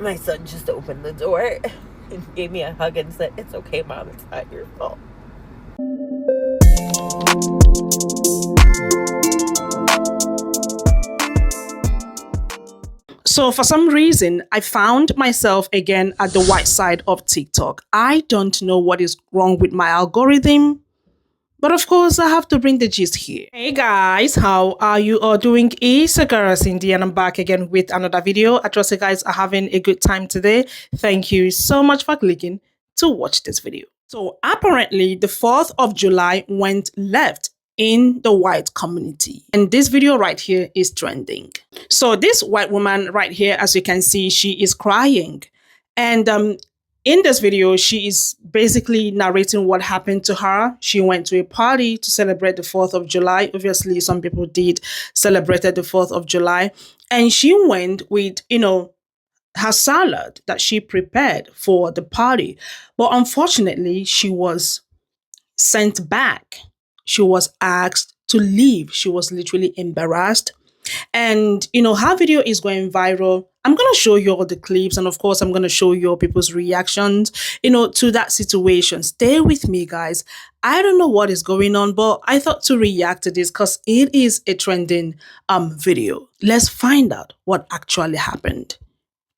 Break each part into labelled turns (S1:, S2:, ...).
S1: My son just opened the door and gave me a hug and said, "It's okay, Mom, it's not your fault."
S2: So for some reason, I found myself again at the white side of TikTok. I don't know what is wrong with my algorithm, but of course, I have to bring the gist here. Hey guys, how are you all doing? It's Sagara Cindy, and I'm back again with another video. I trust you guys are having a good time today. Thank you so much for clicking to watch this video. So apparently, the 4th of July went left in the white community, and this video right here is trending. So this white woman right here, as you can see, she is crying, and in this video, she is basically narrating what happened to her. She went to a party to celebrate the 4th of July. Obviously, some people did celebrate the 4th of July. And she went with, her salad that she prepared for the party. But unfortunately, she was sent back. She was asked to leave. She was literally embarrassed. And, her video is going viral. I'm going to show you all the clips. And of course, I'm going to show you all people's reactions, to that situation. Stay with me, guys. I don't know what is going on, but I thought to react to this because it is a trending video. Let's find out what actually happened.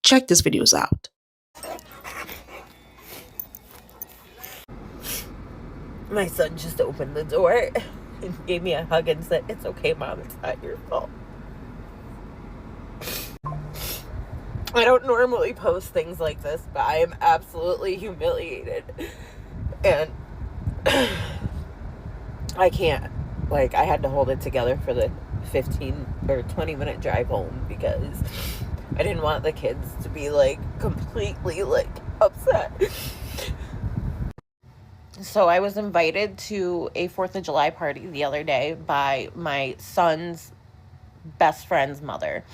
S2: Check these videos out.
S1: My son just opened the door and gave me a hug and said, "It's okay, Mom, it's not your fault." I don't normally post things like this, but I am absolutely humiliated. And I can't. Like, I had to hold it together for the 15 or 20-minute drive home because I didn't want the kids to be, like, completely, like, upset. So I was invited to a 4th of July party the other day by my son's best friend's mother.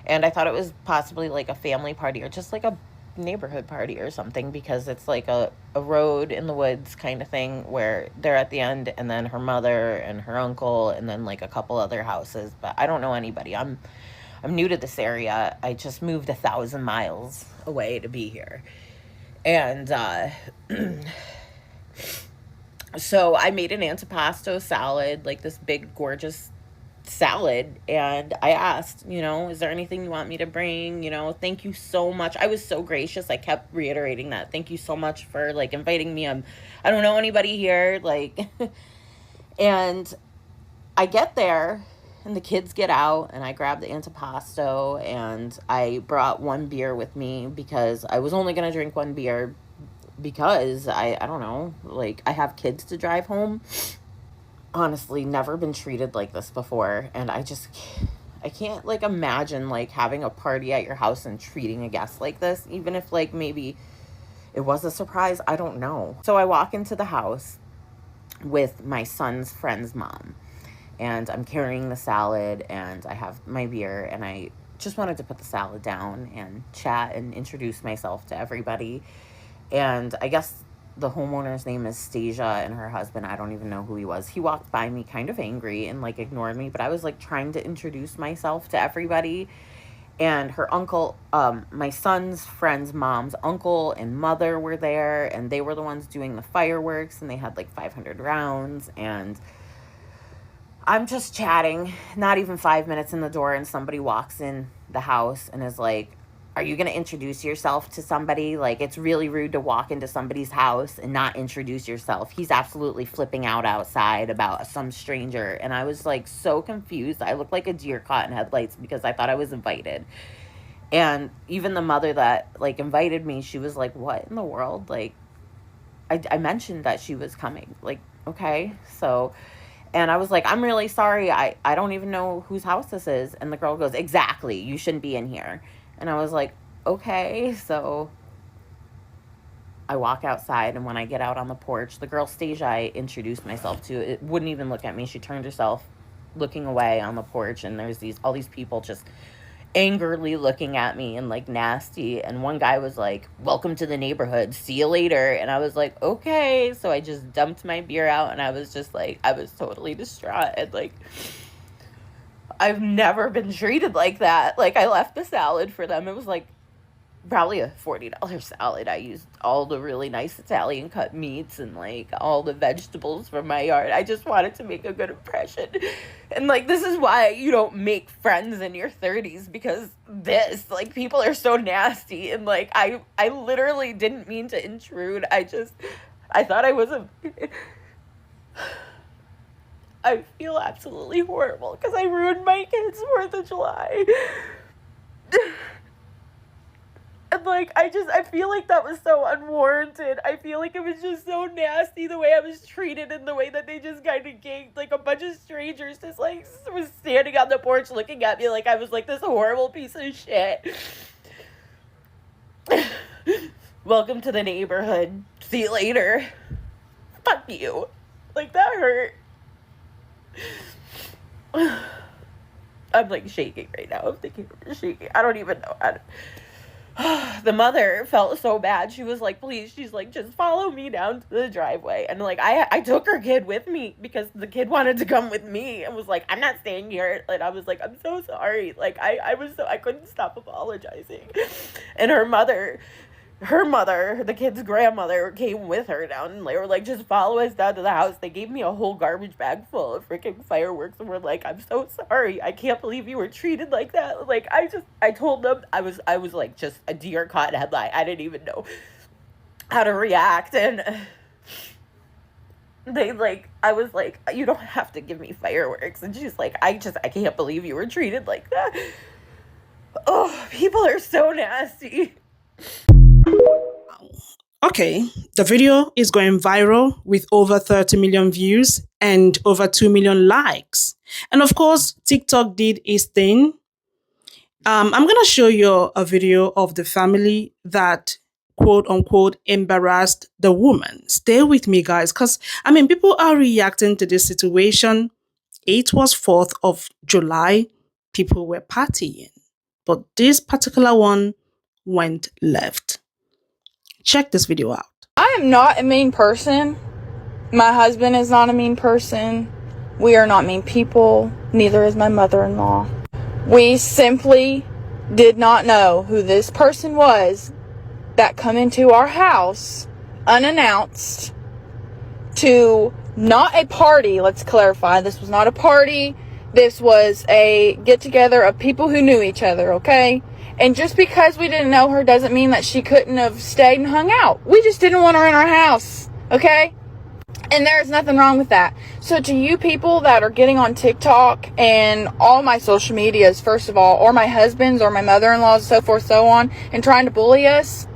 S1: And I thought it was possibly like a family party or just like a neighborhood party or something, because it's like a road in the woods kind of thing where they're at the end, and then her mother and her uncle, and then like a couple other houses. But I don't know anybody. I'm new to this area. I just moved 1,000 miles away to be here. And so I made an antipasto salad, like this big gorgeous salad, and I asked, is there anything you want me to bring? Thank you so much. I was so gracious. I kept reiterating that. Thank you so much for like inviting me. I don't know anybody here, like and I get there and the kids get out and I grab the antipasto, and I brought one beer with me because I was only going to drink one beer because I don't know, like I have kids to drive home. Honestly, never been treated like this before, and I can't like imagine like having a party at your house and treating a guest like this, even if like maybe it was a surprise. I don't know. So I walk into the house with my son's friend's mom, and I'm carrying the salad and I have my beer, and I just wanted to put the salad down and chat and introduce myself to everybody. And I guess the homeowner's name is Stasia, and her husband, I don't even know who he was. He walked by me kind of angry and like ignored me, but I was like trying to introduce myself to everybody. And her uncle, my son's friend's mom's uncle and mother were there, and they were the ones doing the fireworks, and they had like 500 rounds. And I'm just chatting, not even 5 minutes in the door, and somebody walks in the house and is like, "Are you going to introduce yourself to somebody? Like, it's really rude to walk into somebody's house and not introduce yourself." He's absolutely flipping out outside about some stranger. And I was like so confused. I looked like a deer caught in headlights because I thought I was invited. And even the mother that like invited me, she was like, "What in the world?" Like, I mentioned that she was coming. Like, okay. So, and I was like, "I'm really sorry. I don't even know whose house this is." And the girl goes, "Exactly. You shouldn't be in here." And I was like, okay. So I walk outside, and when I get out on the porch, the girl Stasia I introduced myself to, it wouldn't even look at me. She turned herself looking away on the porch, and there's all these people just angrily looking at me and like nasty. And one guy was like, "Welcome to the neighborhood. See you later." And I was like, okay. So I just dumped my beer out, and I was just like, I was totally distraught. And like, I've never been treated like that. Like, I left the salad for them. It was like probably a $40 salad. I used all the really nice Italian cut meats and like all the vegetables from my yard. I just wanted to make a good impression. And like this is why you don't make friends in your 30s, because this, like, people are so nasty, and like I literally didn't mean to intrude. I thought I was a I feel absolutely horrible because I ruined my kids' 4th of July. And like I feel like that was so unwarranted. I feel like it was just so nasty the way I was treated, and the way that they just kind of gave, like, a bunch of strangers just like was standing on the porch looking at me like I was like this horrible piece of shit. Welcome to the neighborhood. See you later. Fuck you. Like, that hurt. I'm like shaking right now. I'm thinking of shaking. I don't even know. The mother felt so bad. She was like, please, she's like, just follow me down to the driveway. And like, I took her kid with me because the kid wanted to come with me and was like, I'm not staying here. And I was like, I'm so sorry. Like, I couldn't stop apologizing. And her mother, the kid's grandmother, came with her down, and they were like, just follow us down to the house. They gave me a whole garbage bag full of freaking fireworks, and we're like, I'm so sorry. I can't believe you were treated like that. Like, I told them I was like just a deer caught in headlight. I didn't even know how to react. And I was like, you don't have to give me fireworks. And she's like, I can't believe you were treated like that. Oh, people are so nasty.
S2: Okay, the video is going viral with over 30 million views and over 2 million likes. And of course, TikTok did its thing. I'm going to show you a video of the family that, quote unquote, embarrassed the woman. Stay with me, guys, because I mean, people are reacting to this situation. It was 4th of July. People were partying. But this particular one went left. Check this video out.
S3: I am not a mean person. My husband is not a mean person. We are not mean people. Neither is my mother-in-law. We simply did not know who this person was that come into our house unannounced to not a party. Let's clarify. This was not a party. This was a get-together of people who knew each other, okay? And just because we didn't know her doesn't mean that she couldn't have stayed and hung out. We just didn't want her in our house, okay? And there's nothing wrong with that. So to you people that are getting on TikTok and all my social medias, first of all, or my husband's or my mother-in-law's, so forth, so on, and trying to bully us,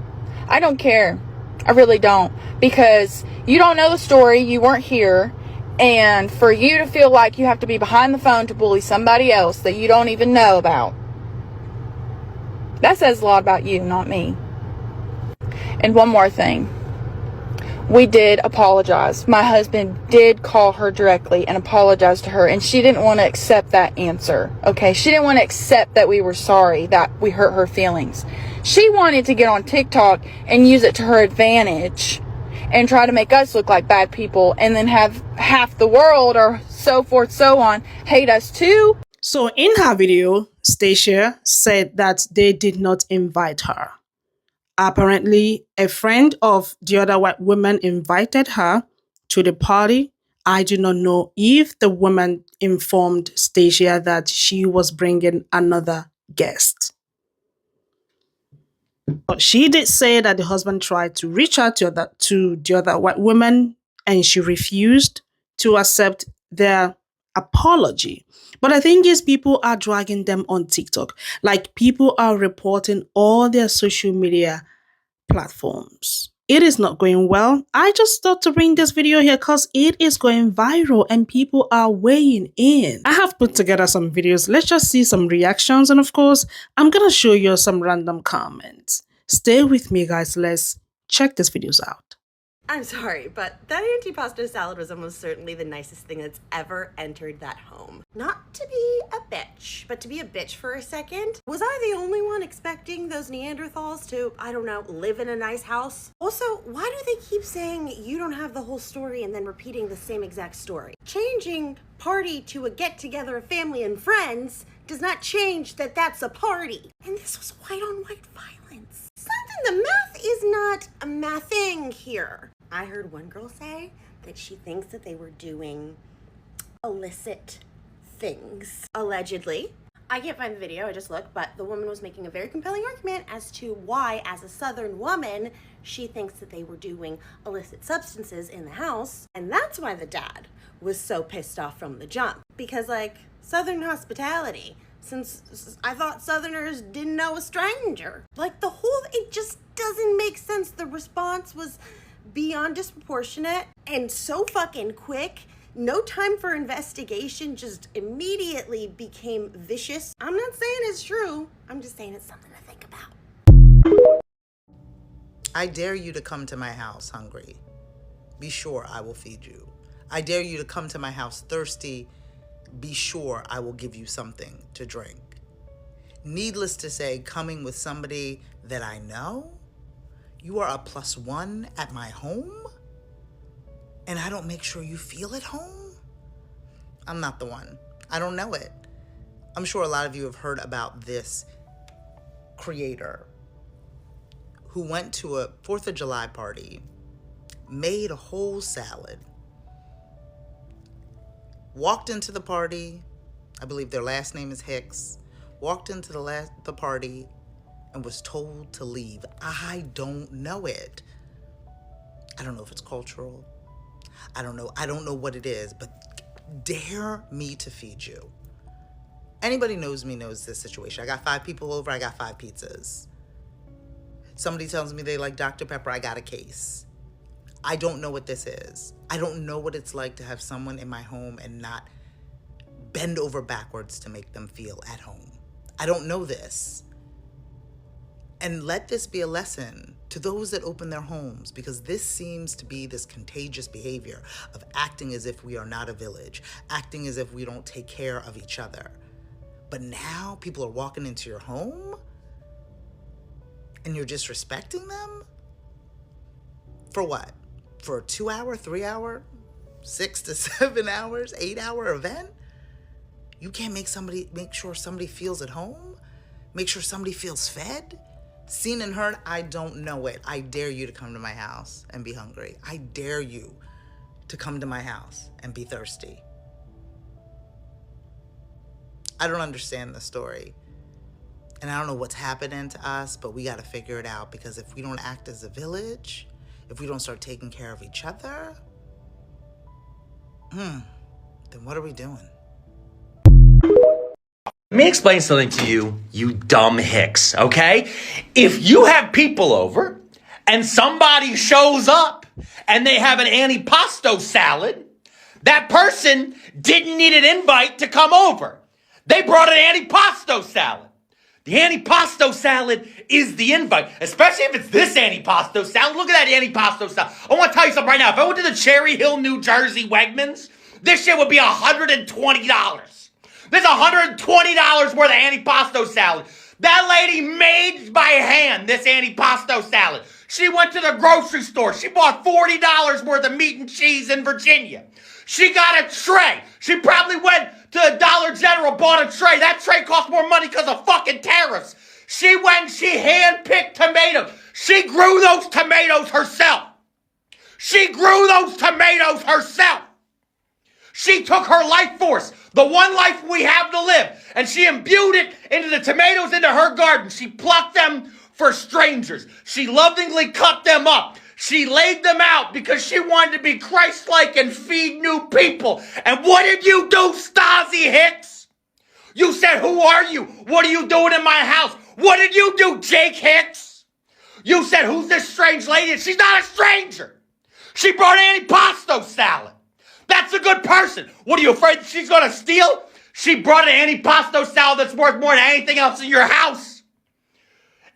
S3: I don't care. I really don't. Because you don't know the story, you weren't here, and for you to feel like you have to be behind the phone to bully somebody else that you don't even know about, that says a lot about you, not me. And one more thing. We did apologize. My husband did call her directly and apologize to her, and she didn't want to accept that answer, okay? She didn't want to accept that we were sorry, that we hurt her feelings. She wanted to get on TikTok and use it to her advantage and try to make us look like bad people, and then have half the world, or so forth, so on, hate us too.
S2: So in her video, Stacia said that they did not invite her. Apparently, a friend of the other white woman invited her to the party. I do not know if the woman informed Stacia that she was bringing another guest. But she did say that the husband tried to reach out to the other white woman, and she refused to accept their apology. But the thing is, people are dragging them on TikTok. Like, people are reporting all their social media platforms. It is not going well. I just thought to bring this video here because it is going viral and people are weighing in. I have put together some videos. Let's just see some reactions, and of course, I'm gonna show you some random comments. Stay with me, guys. Let's check these videos out.
S4: I'm sorry, but that antipasto salad was almost certainly the nicest thing that's ever entered that home. Not to be a bitch, but to be a bitch for a second. Was I the only one expecting those Neanderthals to, I don't know, live in a nice house? Also, why do they keep saying you don't have the whole story and then repeating the same exact story? Changing party to a get-together of family and friends does not change that that's a party. And this was white on white violence. the math is not a mathing here. I heard one girl say that she thinks that they were doing illicit things, allegedly. I can't find the video, I just looked, but the woman was making a very compelling argument as to why, as a Southern woman, she thinks that they were doing illicit substances in the house. And that's why the dad was so pissed off from the jump. Because, like, Southern hospitality, since I thought Southerners didn't know a stranger. Like, it just doesn't make sense. The response was beyond disproportionate and so fucking quick. No time for investigation, just immediately became vicious. I'm not saying it's true. I'm just saying it's something to think about.
S5: I dare you to come to my house hungry. Be sure I will feed you. I dare you to come to my house thirsty. Be sure I will give you something to drink. Needless to say, coming with somebody that I know, you are a +1 at my home, and I don't make sure you feel at home? I'm not the one. I don't know it. I'm sure a lot of you have heard about this creator who went to a 4th of July party, made a whole salad, walked into the party, I believe their last name is Hicks, walked into the party and was told to leave. I don't know it. I don't know if it's cultural. I don't know what it is, but dare me to feed you. Anybody knows me knows this situation. I got 5 people over, I got 5 pizzas. Somebody tells me they like Dr. Pepper, I got a case. I don't know what this is. I don't know what it's like to have someone in my home and not bend over backwards to make them feel at home. I don't know this. And let this be a lesson to those that open their homes, because this seems to be this contagious behavior of acting as if we are not a village, acting as if we don't take care of each other. But now people are walking into your home and you're disrespecting them? For what? For a 2-hour, 3-hour, 6 to 7 hours, 8-hour event? You can't make sure somebody feels at home? Make sure somebody feels fed? Seen and heard? I don't know it. I dare you to come to my house and be hungry. I dare you to come to my house and be thirsty. I don't understand the story. And I don't know what's happening to us, but we got to figure it out, because if we don't act as a village, if we don't start taking care of each other, then what are we doing?
S6: Let me explain something to you, you dumb hicks, okay? If you have people over and somebody shows up and they have an antipasto salad, that person didn't need an invite to come over. They brought an antipasto salad. The antipasto salad is the invite, especially if it's this antipasto salad. Look at that antipasto salad. I want to tell you something right now. If I went to the Cherry Hill, New Jersey Wegmans, this shit would be $120. There's $120 worth of antipasto salad. That lady made by hand this antipasto salad. She went to the grocery store. She bought $40 worth of meat and cheese in Virginia. She got a tray. She probably went to the Dollar General, bought a tray. That tray cost more money because of fucking tariffs. She went, she hand-picked tomatoes. She grew those tomatoes herself. She grew those tomatoes herself. She took her life force, the one life we have to live, and she imbued it into the tomatoes into her garden. She plucked them for strangers. She lovingly cut them up. She laid them out because she wanted to be Christ-like and feed new people. And what did you do, Stasi Hicks? You said, who are you? What are you doing in my house? What did you do, Jake Hicks? You said, who's this strange lady? She's not a stranger. She brought antipasto salad. That's a good person. What, are you afraid she's going to steal? She brought an antipasto salad that's worth more than anything else in your house.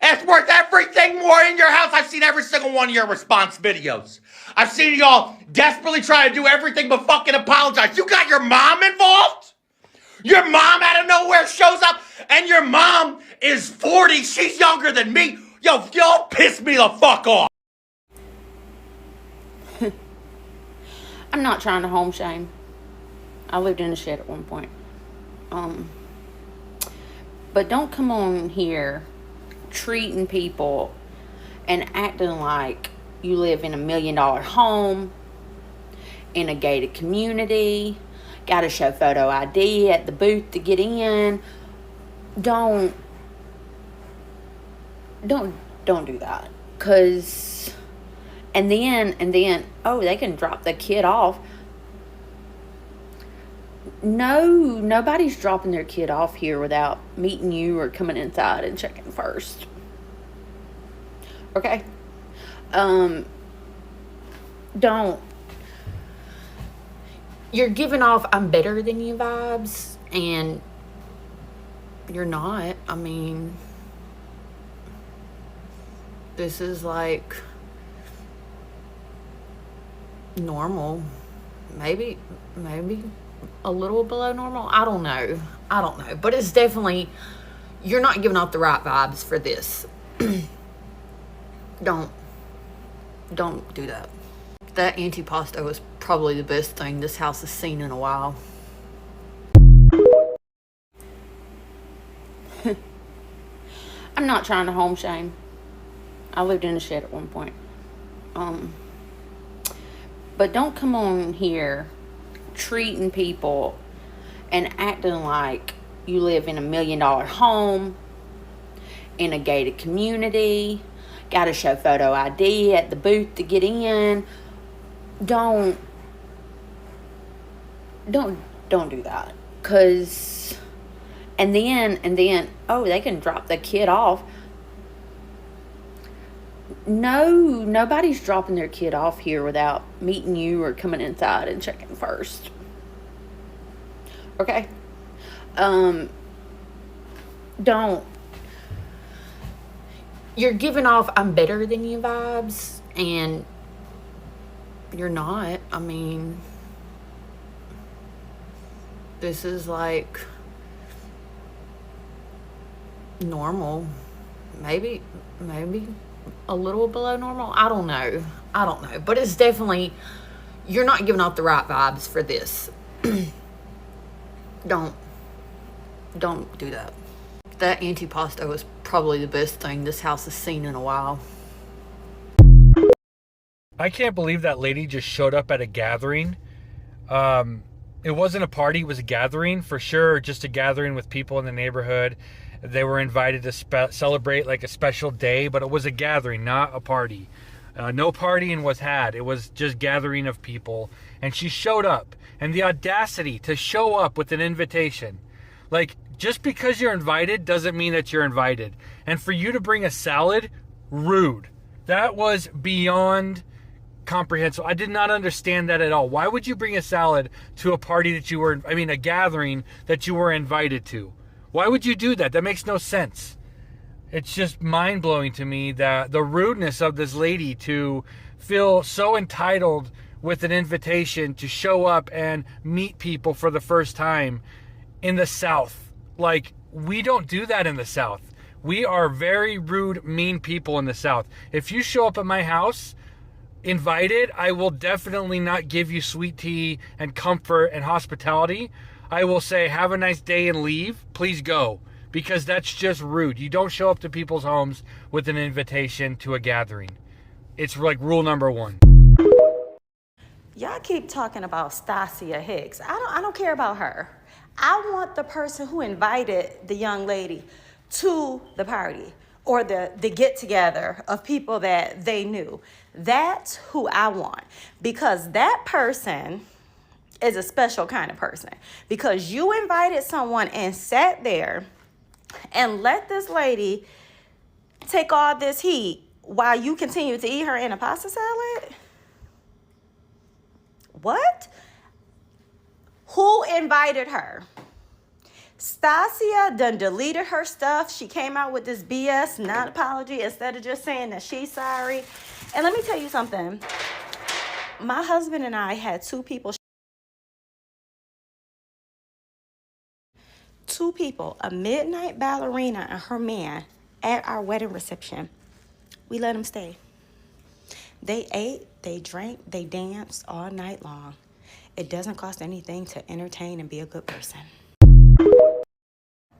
S6: It's worth everything more in your house. I've seen every single one of your response videos. I've seen y'all desperately try to do everything but fucking apologize. You got your mom involved? Your mom out of nowhere shows up, and your mom is 40. She's younger than me. Yo, y'all piss me the fuck off.
S1: I'm not trying to home shame. I lived in a shed at one point. But don't come on here treating people and acting like you live in $1 million home in a gated community, gotta show photo ID at the booth to get in. Don't do that. Cause and then oh, they can drop the kid off. No, nobody's dropping their kid off here without meeting you or coming inside and checking first. Okay? Don't. You're giving off I'm better than you vibes, and you're not. I mean, this is like normal. Maybe a little below normal. I don't know. But it's definitely, you're not giving off the right vibes for this. Don't do that. That antipasto was probably the best thing this house has seen in a while. I'm not trying to home shame. I lived in a shed at one point. But don't come on here treating people and acting like you live in $1 million home in a gated community, gotta show photo ID at the booth to get in. Don't do that. Cause and then oh, they can drop the kid off. No, nobody's dropping their kid off here without meeting you or coming inside and checking first. Okay? Don't. You're giving off I'm better than you vibes, and you're not. I mean, this is like normal. Maybe a little below normal. I don't know. But it's definitely, you're not giving off the right vibes for this. Don't do that. That antipasto was probably the best thing this house has seen in a while.
S7: I can't believe that lady just showed up at a gathering. It wasn't a party, it was a gathering for sure, just a gathering with people in the neighborhood. They were invited to celebrate like a special day, but it was a gathering, not a party. No partying was had. It was just gathering of people. And she showed up. And the audacity to show up with an invitation. Like, just because you're invited doesn't mean that you're invited. And for you to bring a salad, rude. That was beyond comprehensible. I did not understand that at all. Why would you bring a salad to a party that a gathering that you were invited to? Why would you do that? That makes no sense. It's just mind-blowing to me that the rudeness of this lady to feel so entitled with an invitation to show up and meet people for the first time in the South. Like, we don't do that in the South. We are very rude, mean people in the South. If you show up at my house invited, I will definitely not give you sweet tea and comfort and hospitality. I will say, have a nice day and leave. Please go. Because that's just rude. You don't show up to people's homes with an invitation to a gathering. It's like rule number 1.
S8: Y'all keep talking about Stasia Hicks. I don't care about her. I want the person who invited the young lady to the party or the get together of people that they knew. That's who I want, because that person is a special kind of person, because you invited someone and sat there and let this lady take all this heat while you continue to eat her Antipasto salad. What? Who invited her? Stasia done deleted her stuff. She came out with this BS non-apology instead of just saying that she's sorry. And let me tell you something. My husband and I had two people, a midnight ballerina and her man, at our wedding reception. We let them stay. They ate, they drank, they danced all night long. It doesn't cost anything to entertain and be a good person.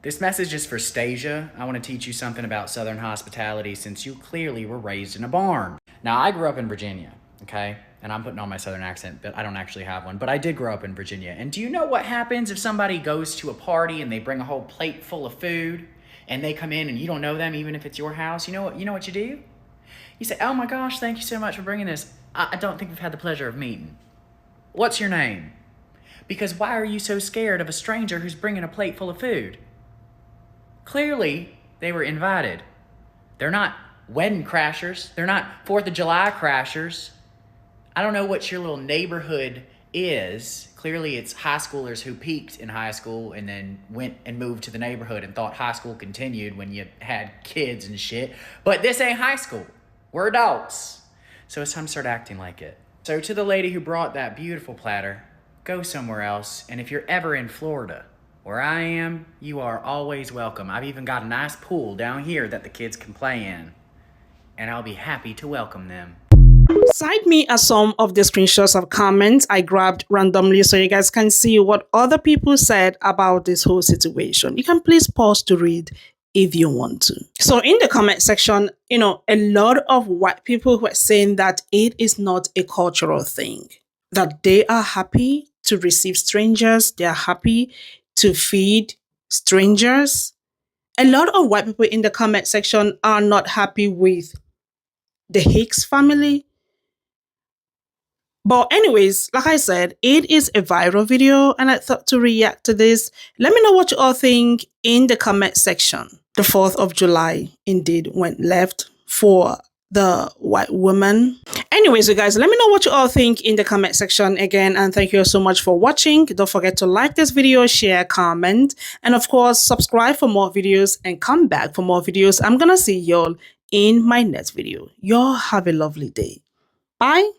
S9: This message is for Stasia. I want to teach you something about Southern hospitality since you clearly were raised in a barn. Now, I grew up in Virginia, okay? And I'm putting on my Southern accent, but I don't actually have one. But I did grow up in Virginia. And do you know what happens if somebody goes to a party and they bring a whole plate full of food and they come in and you don't know them, even if it's your house? You know what you do? You say, oh my gosh, thank you so much for bringing this. I don't think we've had the pleasure of meeting. What's your name? Because why are you so scared of a stranger who's bringing a plate full of food? Clearly, they were invited. They're not wedding crashers. They're not 4th of July crashers. I don't know what your little neighborhood is. Clearly, it's high schoolers who peaked in high school and then went and moved to the neighborhood and thought high school continued when you had kids and shit. But this ain't high school. We're adults. So it's time to start acting like it. So to the lady who brought that beautiful platter, go somewhere else. And if you're ever in Florida, where I am, you are always welcome. I've even got a nice pool down here that the kids can play in. And I'll be happy to welcome them.
S2: Side me are some of the screenshots of comments I grabbed randomly so you guys can see what other people said about this whole situation. You can please pause to read if you want to. So in the comment section, a lot of white people were saying that it is not a cultural thing, that they are happy to receive strangers, they are happy to feed strangers. A lot of white people in the comment section are not happy with the Hicks family. But anyways, like I said, it is a viral video and I thought to react to this. Let me know what you all think in the comment section. The 4th of July indeed went left for the white woman. Anyways, you guys, let me know what you all think in the comment section again. And thank you so much for watching. Don't forget to like this video, share, comment, and of course, subscribe for more videos and come back for more videos. I'm gonna see y'all in my next video. Y'all have a lovely day. Bye.